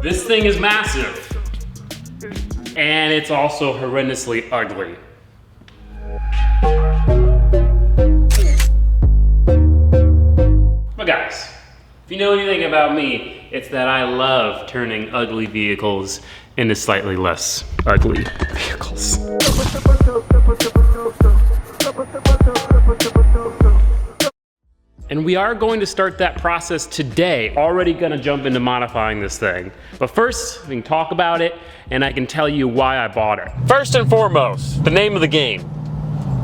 This thing is massive. And it's also horrendously ugly. But guys, if you know anything about me, it's that I love turning ugly vehicles into slightly less ugly vehicles. And we are going to start that process today. Already gonna jump into modifying this thing. But first, we can talk about it and I can tell you why I bought it. First and foremost, the name of the game,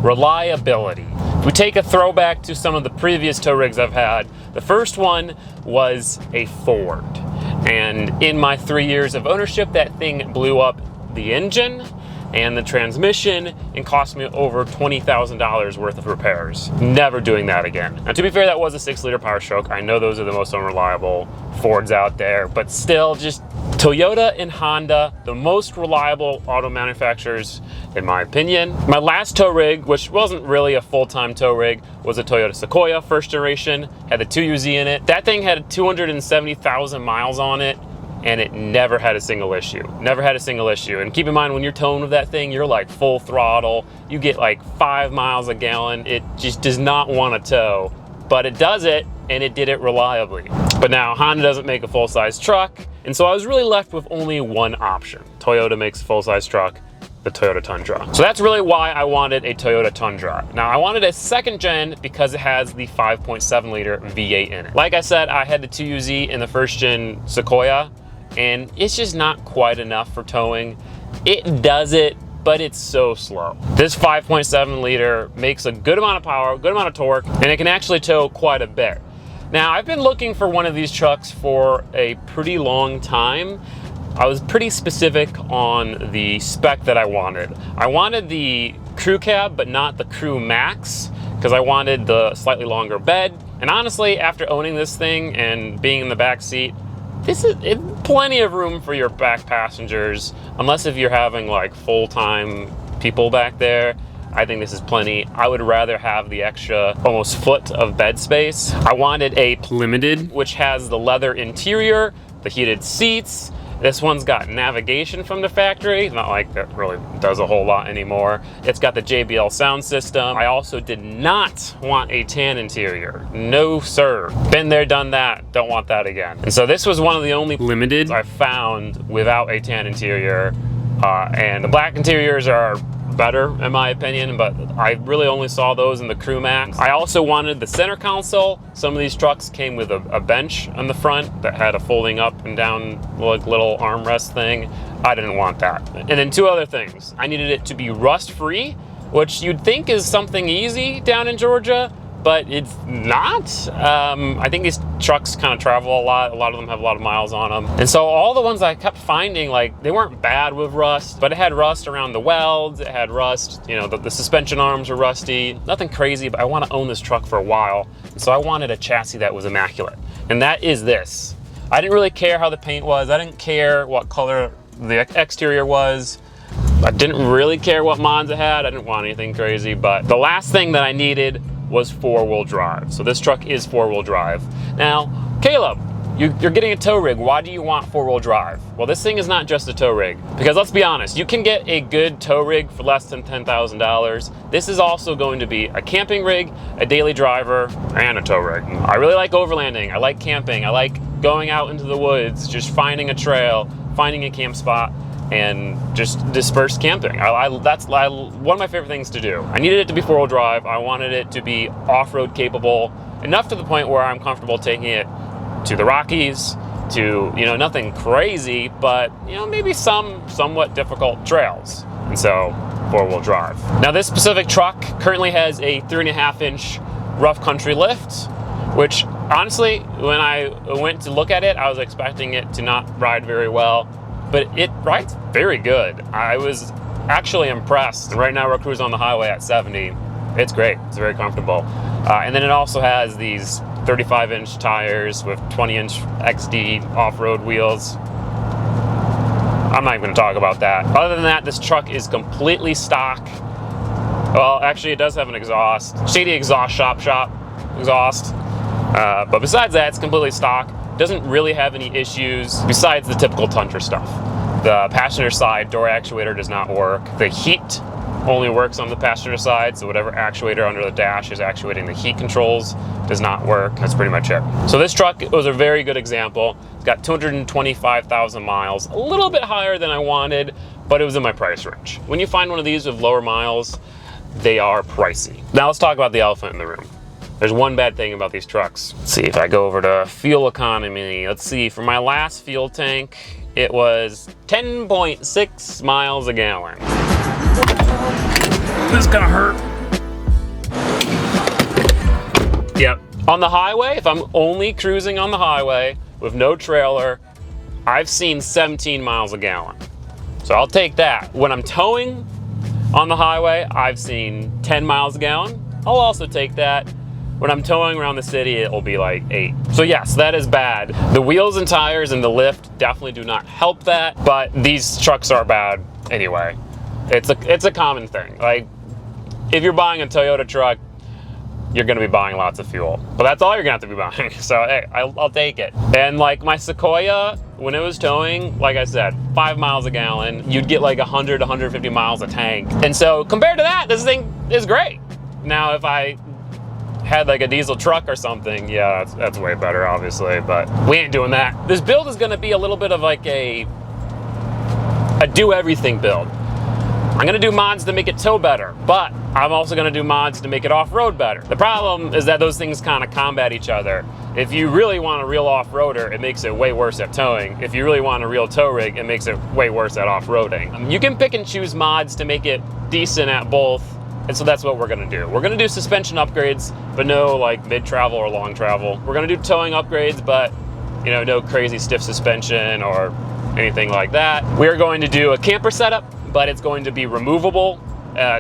reliability. If we take a throwback to some of the previous tow rigs I've had, the first one was a Ford. And in my 3 years of ownership, that thing blew up the engine and the transmission and cost me over $20,000 worth of repairs. Never doing that again. Now to be fair, that was a 6-liter Power Stroke. I know those are the most unreliable Fords out there, but still, just Toyota and Honda, the most reliable auto manufacturers in my opinion. My last tow rig, which wasn't really a full-time tow rig, was a Toyota Sequoia, first generation, had the 2UZ in it. That thing had 270,000 miles on it, and it never had a single issue. Never had a single issue. And keep in mind, when you're towing with that thing, you're like full throttle. You get like 5 miles a gallon. It just does not want to tow, but it does it, and it did it reliably. But now Honda doesn't make a full-size truck, and so I was really left with only one option. Toyota makes a full-size truck, the Toyota Tundra. So that's really why I wanted a Toyota Tundra. Now I wanted a second gen because it has the 5.7 liter V8 in it. Like I said, I had the 2UZ in the first gen Sequoia, and it's just not quite enough for towing. It does it, but it's so slow. This 5.7 liter makes a good amount of power, good amount of torque, and it can actually tow quite a bit. Now, I've been looking for one of these trucks for a pretty long time. I was pretty specific on the spec that I wanted. I wanted the crew cab, but not the crew max, because I wanted the slightly longer bed. And honestly, after owning this thing and being in the back seat, this is plenty of room for your back passengers, unless if you're having like full-time people back there. I think this is plenty. I would rather have the extra almost foot of bed space. I wanted a Limited, which has the leather interior, the heated seats. This one's got navigation from the factory. Not like that really does a whole lot anymore. It's got the JBL sound system. I also did not want a tan interior. No, sir. Been there, done that. Don't want that again. And so this was one of the only Limiteds I found without a tan interior. And the black interiors are better in my opinion, but I really only saw those in the Crew Max. I also wanted the center console. Some of these trucks came with a bench on the front that had a folding up and down like little armrest thing. I didn't want that. And then two other things. I needed it to be rust free, which you'd think is something easy down in Georgia, but it's not. I think these trucks kind of travel a lot. A lot of them have a lot of miles on them. And so all the ones I kept finding, like, they weren't bad with rust, but it had rust around the welds. It had rust, you know, the suspension arms were rusty. Nothing crazy, but I want to own this truck for a while. And so I wanted a chassis that was immaculate. And that is this. I didn't really care how the paint was. I didn't care what color the exterior was. I didn't really care what mods it had. I didn't want anything crazy, but the last thing that I needed was 4-wheel drive. So this truck is 4-wheel drive. Now, Caleb, you're getting a tow rig. Why do you want 4-wheel drive? Well, this thing is not just a tow rig. Because let's be honest, you can get a good tow rig for less than $10,000. This is also going to be a camping rig, a daily driver, and a tow rig. I really like overlanding. I like camping. I like going out into the woods, just finding a trail, finding a camp spot, and just disperse camping. That's one of my favorite things to do. I needed it to be 4-wheel drive. I wanted it to be off-road capable, enough to the point where I'm comfortable taking it to the Rockies, to, you know, nothing crazy, but, you know, maybe some somewhat difficult trails. And so, 4-wheel drive. Now, this specific truck currently has a 3.5-inch rough country lift, which honestly, when I went to look at it, I was expecting it to not ride very well. But it rides very good. I was actually impressed. Right now we're cruising on the highway at 70. It's great, it's very comfortable. And then it also has these 35-inch tires with 20-inch XD off-road wheels. I'm not even gonna talk about that. Other than that, this truck is completely stock. Well, actually it does have an exhaust. Shady exhaust, shop exhaust. But besides that, it's completely stock. doesn't really have any issues besides the typical Tundra stuff. The passenger side door actuator does not work. The heat only works on the passenger side, so whatever actuator under the dash is actuating the heat controls does not work. That's pretty much it. So this truck was a very good example. It's got 225,000 miles, a little bit higher than I wanted, but it was in my price range. When you find one of these with lower miles, they are pricey. Now let's talk about the elephant in the room. There's one bad thing about these trucks. Let's see if I go over to fuel economy. Let's see, for my last fuel tank, it was 10.6 miles a gallon. This is gonna hurt. Yep. On the highway, if I'm only cruising on the highway with no trailer, I've seen 17 miles a gallon. So I'll take that. When I'm towing on the highway, I've seen 10 miles a gallon. I'll also take that. When I'm towing around the city, it'll be like 8. So yes, that is bad. The wheels and tires and the lift definitely do not help that, but these trucks are bad anyway. It's a common thing. Like, if you're buying a Toyota truck, you're gonna be buying lots of fuel. But that's all you're gonna have to be buying. So hey, I'll take it. And like my Sequoia, when it was towing, like I said, 5 miles a gallon, you'd get like 100, 150 miles a tank. And so compared to that, this thing is great. Now, if I had like a diesel truck or something, yeah, that's way better, obviously, but we ain't doing that. This build is gonna be a little bit of like a do everything build. I'm gonna do mods to make it tow better, but I'm also gonna do mods to make it off-road better. The problem is that those things kind of combat each other. If you really want a real off-roader, it makes it way worse at towing. If you really want a real tow rig, it makes it way worse at off-roading. You can pick and choose mods to make it decent at both, and so that's what we're gonna do. We're gonna do suspension upgrades, but no like mid-travel or long travel. We're gonna do towing upgrades, but you know, no crazy stiff suspension or anything like that. We are going to do a camper setup, but it's going to be removable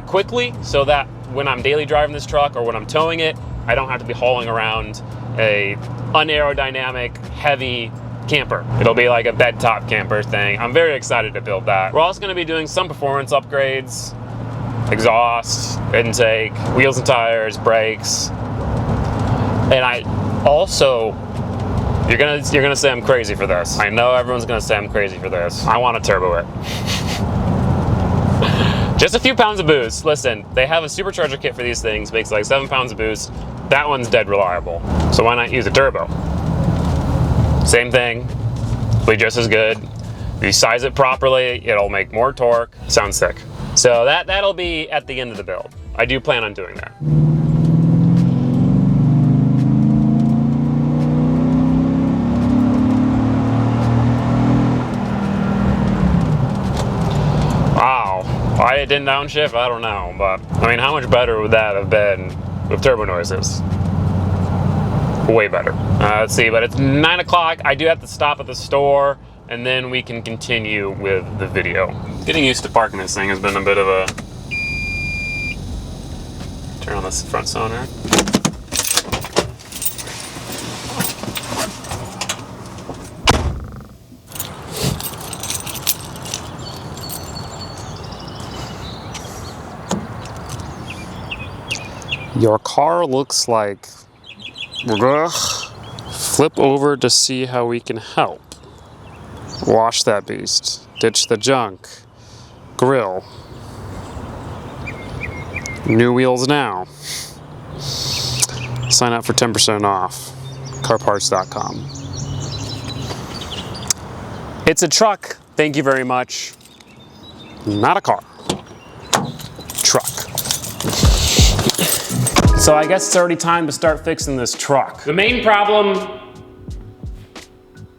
quickly so that when I'm daily driving this truck or when I'm towing it, I don't have to be hauling around a unaerodynamic, heavy camper. It'll be like a bed top camper thing. I'm very excited to build that. We're also gonna be doing some performance upgrades, exhaust, intake, wheels and tires, brakes. And I also, you're gonna say I'm crazy for this. I know everyone's gonna say I'm crazy for this. I want to turbo it. Just a few pounds of boost. Listen, they have a supercharger kit for these things, makes like 7 pounds of boost. That one's dead reliable. So why not use a turbo? Same thing, be just as good. If you size it properly, it'll make more torque. Sounds sick. So that'll be at the end of the build. I do plan on doing that. Wow, why it didn't downshift, I don't know, but I mean, how much better would that have been with turbo noises? Way better. Let's see, but it's 9 o'clock. I do have to stop at the store, and then we can continue with the video. Getting used to parking this thing has been a bit of a... Turn on this front sonar. Your car looks like... Flip over to see how we can help. Wash that beast. Ditch the junk. Grill. New wheels now. Sign up for 10% off. Carparts.com. It's a truck. Thank you very much. Not a car. Truck. So I guess it's already time to start fixing this truck. The main problem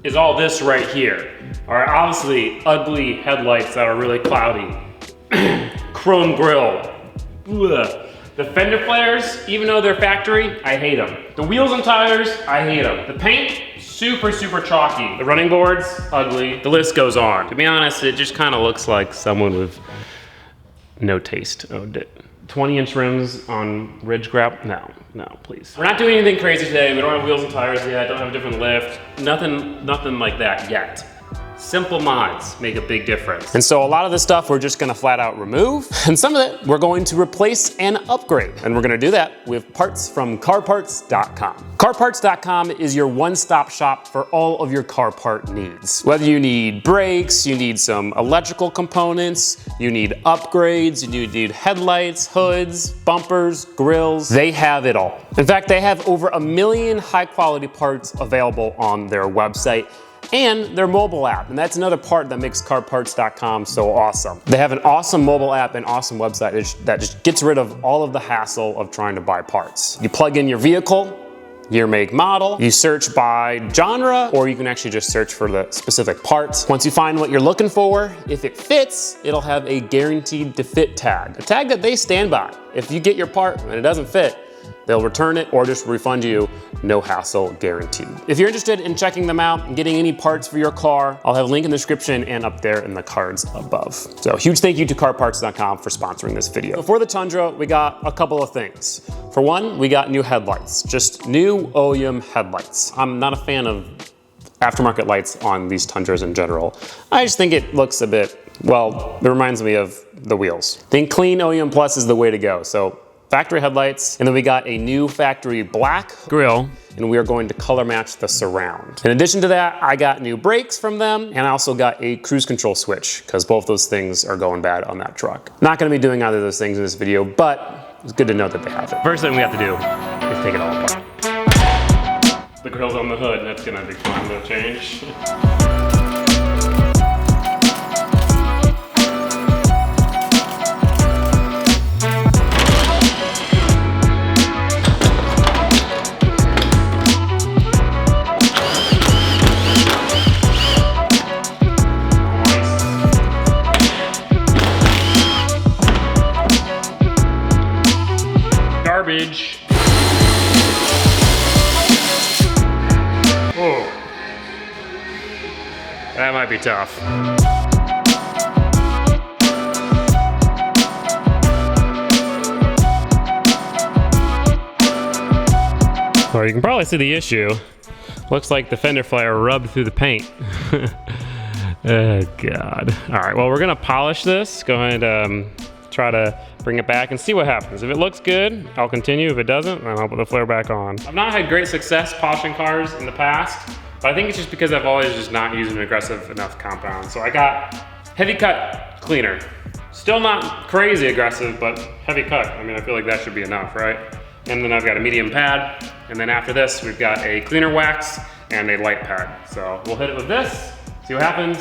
is all this right here. Are obviously ugly headlights that are really cloudy. Chrome grille. Ugh. The fender flares, even though they're factory, I hate them. The wheels and tires, I hate them. The paint, super, super chalky. The running boards, ugly. The list goes on. To be honest, it just kind of looks like someone with no taste owned it. 20-inch rims on ridge grab? No, please. We're not doing anything crazy today. We don't have wheels and tires yet. Don't have a different lift. Nothing like that yet. Simple mods make a big difference. And so a lot of this stuff we're just gonna flat out remove, and some of it we're going to replace and upgrade. And we're gonna do that with parts from carparts.com. Carparts.com is your one-stop shop for all of your car part needs. Whether you need brakes, you need some electrical components, you need upgrades, you need headlights, hoods, bumpers, grills, they have it all. In fact, they have over 1 million high-quality parts available on their website and their mobile app. And that's another part that makes carparts.com so awesome. They have an awesome mobile app and awesome website that just gets rid of all of the hassle of trying to buy parts. You plug in your vehicle, your make, model, you search by genre, or you can actually just search for the specific parts. Once you find what you're looking for, if it fits, it'll have a guaranteed to fit tag, a tag that they stand by. If you get your part and it doesn't fit, they'll return it or just refund you, no hassle guaranteed. If you're interested in checking them out and getting any parts for your car, I'll have a link in the description and up there in the cards above. So huge thank you to carparts.com for sponsoring this video. So for the Tundra, we got a couple of things. For one, we got new headlights, just new OEM headlights. I'm not a fan of aftermarket lights on these Tundras in general. I just think it looks a bit, well, it reminds me of the wheels. Think clean OEM Plus is the way to go. So factory headlights, and then we got a new factory black grille, and we are going to color match the surround. In addition to that, I got new brakes from them, and I also got a cruise control switch, because both those things are going bad on that truck. Not gonna be doing either of those things in this video, but it's good to know that they have it. First thing we have to do is take it all apart. The grille's on the hood, that's gonna be fun to change. Garbage. Whoa. That might be tough. Well, you can probably see the issue. Looks like the fender flare rubbed through the paint. Oh God. All right, well, we're gonna polish this. Go ahead and try to bring it back and see what happens. If it looks good, I'll continue. If it doesn't, then I'll put the flare back on. I've not had great success polishing cars in the past, but I think it's just because I've always just not used an aggressive enough compound. So I got heavy cut cleaner. Still not crazy aggressive, but heavy cut. I mean, I feel like that should be enough, right? And then I've got a medium pad. And then after this, we've got a cleaner wax and a light pad. So we'll hit it with this, see what happens.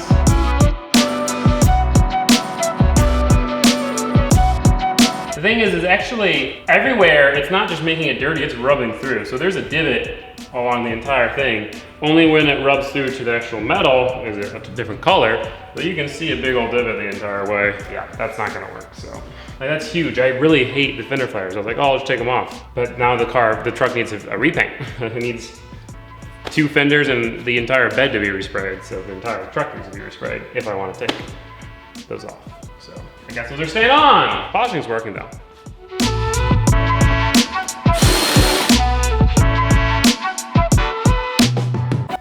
The thing is actually everywhere, it's not just making it dirty, it's rubbing through. So there's a divot along the entire thing. Only when it rubs through to the actual metal is it a different color, but you can see a big old divot the entire way. Yeah, that's not gonna work, so. Like, that's huge. I really hate the fender flares. I was like, oh, I'll just take them off. But now the truck needs a repaint. It needs 2 fenders and the entire bed to be resprayed. So the entire truck needs to be resprayed if I want to take those off. So I guess those are staying on. Polishing's working though.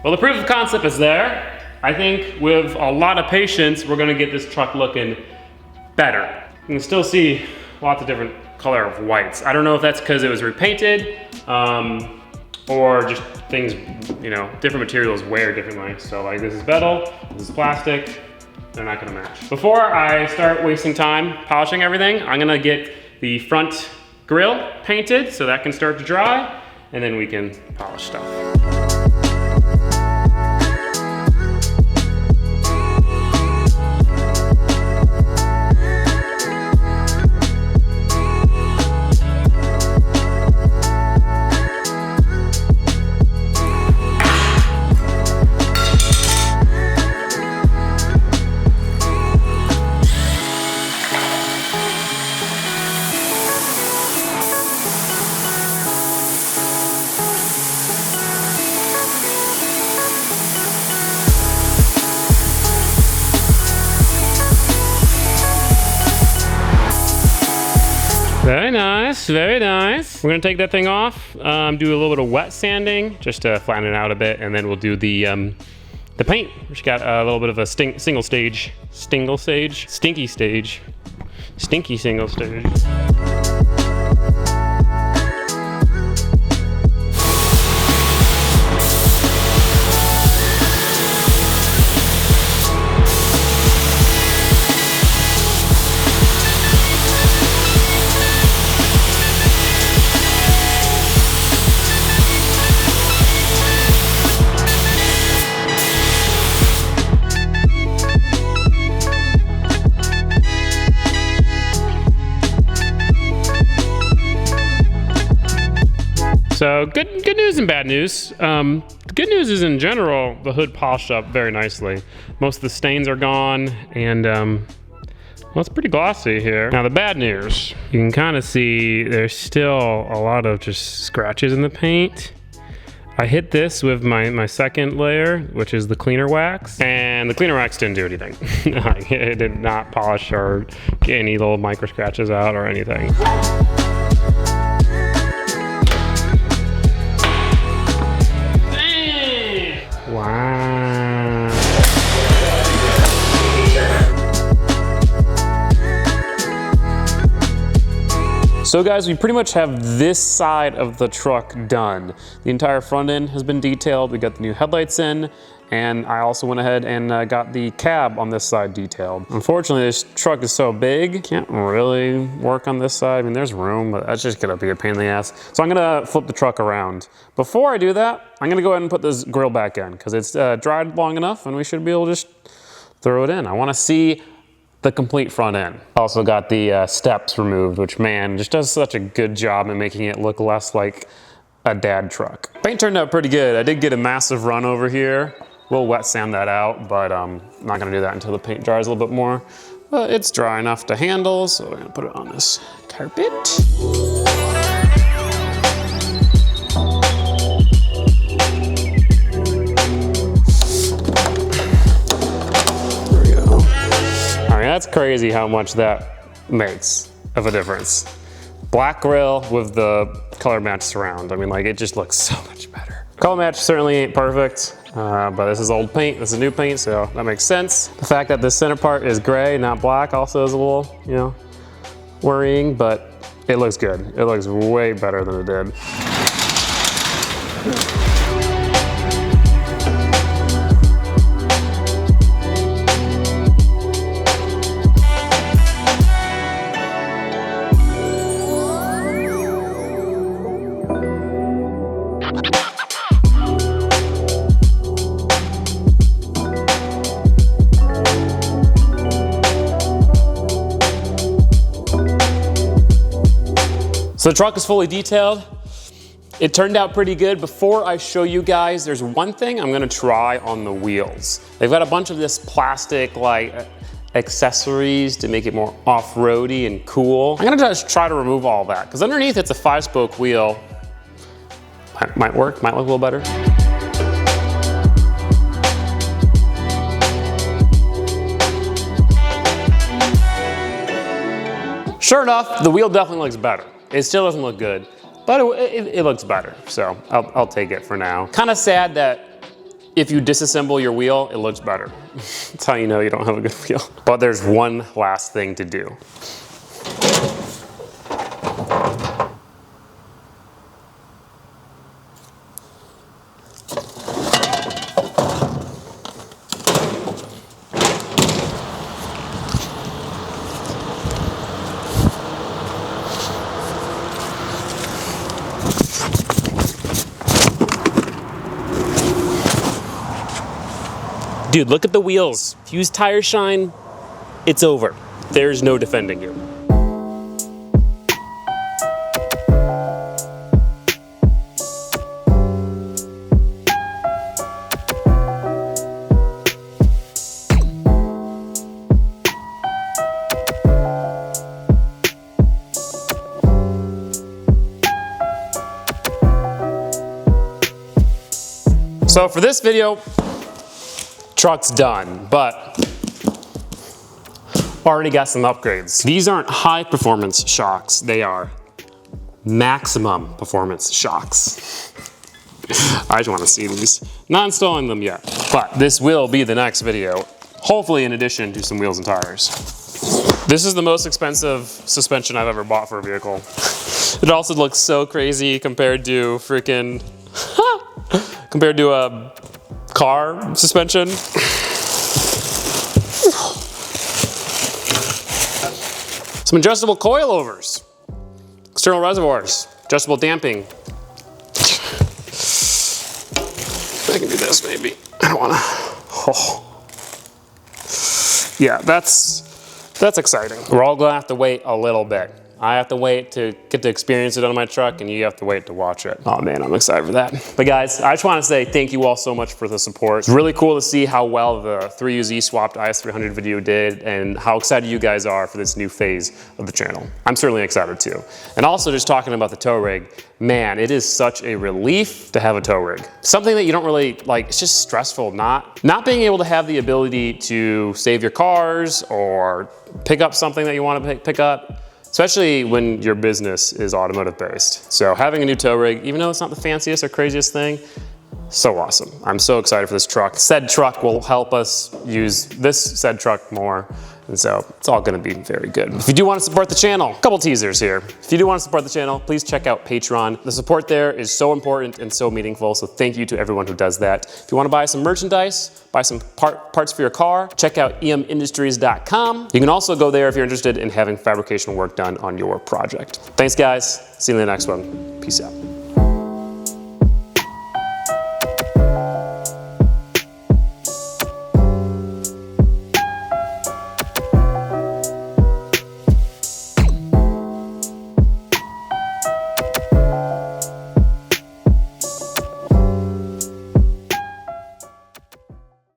Well, the proof of concept is there. I think with a lot of patience, we're gonna get this truck looking better. You can still see lots of different color of whites. I don't know if that's because it was repainted or just things, you know, different materials wear differently. So like this is metal, this is plastic, they're not gonna match. Before I start wasting time polishing everything, I'm gonna get the front grille painted so that can start to dry, and then we can polish stuff. Very nice, very nice. We're gonna take that thing off, do a little bit of wet sanding just to flatten it out a bit, and then we'll do the The paint, which got a little bit of a stinky single stage. So good news and bad news. The good news is in general, the hood polished up very nicely. Most of the stains are gone and well, it's pretty glossy here. Now the bad news, you can kind of see there's still a lot of just scratches in the paint. I hit this with my second layer, which is the cleaner wax, and the cleaner wax didn't do anything. It did not polish or get any little micro scratches out or anything. Wow. So guys, we pretty much have this side of the truck done. The entire front end has been detailed. We got the new headlights in, and I also went ahead and got the cab on this side detailed. Unfortunately, this truck is so big, can't really work on this side. I mean, there's room, but that's just gonna be a pain in the ass. So I'm gonna flip the truck around. Before I do that, I'm gonna go ahead and put this grill back in because it's dried long enough and we should be able to just throw it in. I wanna see the complete front end. Also got the steps removed, which man, just does such a good job in making it look less like a dad truck. Paint turned out pretty good. I did get a massive run over here. We'll wet sand that out, but I'm not gonna do that until the paint dries a little bit more. But it's dry enough to handle, so we're gonna put it on this carpet. There we go. I mean, that's crazy how much that makes of a difference. Black grill with the color match surround. I mean, like, it just looks so much better. Color match certainly ain't perfect, but this is old paint, this is new paint, so that makes sense. The fact that the center part is gray, not black, also is a little, you know, worrying, but it looks good. It looks way better than it did. So the truck is fully detailed. It turned out pretty good. Before I show you guys, there's one thing I'm gonna try on the wheels. They've got a bunch of this plastic like accessories to make it more off-roady and cool. I'm gonna just try to remove all that because underneath it's a 5-spoke wheel. Might work, might look a little better. Sure enough, the wheel definitely looks better. It still doesn't look good, but it looks better, so I'll take it for now. Kind of sad that if you disassemble your wheel, it looks better. That's how you know you don't have a good wheel. But there's one last thing to do. Dude, look at the wheels. Use tire shine, it's over. There's no defending you. So for this video, truck's done, but already got some upgrades. These aren't high performance shocks, they are maximum performance shocks. I just want to see these. Not installing them yet, but this will be the next video. Hopefully in addition to some wheels and tires. This is the most expensive suspension I've ever bought for a vehicle. It also looks so crazy compared to freaking, compared to a car suspension. Some adjustable coilovers, external reservoirs, adjustable damping. I can do this maybe. I don't wanna. Oh. Yeah, that's exciting. We're all gonna have to wait a little bit. I have to wait to get to experience it on my truck, and you have to wait to watch it. Oh man, I'm excited for that. But guys, I just wanna say thank you all so much for the support. It's really cool to see how well the 3UZ swapped IS300 video did, and how excited you guys are for this new phase of the channel. I'm certainly excited too. And also just talking about the tow rig, man, it is such a relief to have a tow rig. Something that you don't really, like, it's just stressful not being able to have the ability to save your cars or pick up something that you wanna pick up. Especially when your business is automotive based. So having a new tow rig, even though it's not the fanciest or craziest thing, so awesome. I'm so excited for this truck. Said truck will help us use this said truck more. And so it's all gonna be very good. If you do wanna support the channel, a couple teasers here. If you do wanna support the channel, please check out Patreon. The support there is so important and so meaningful, so thank you to everyone who does that. If you wanna buy some merchandise, buy some parts for your car, check out emindustries.com. You can also go there if you're interested in having fabrication work done on your project. Thanks guys, see you in the next one. Peace out.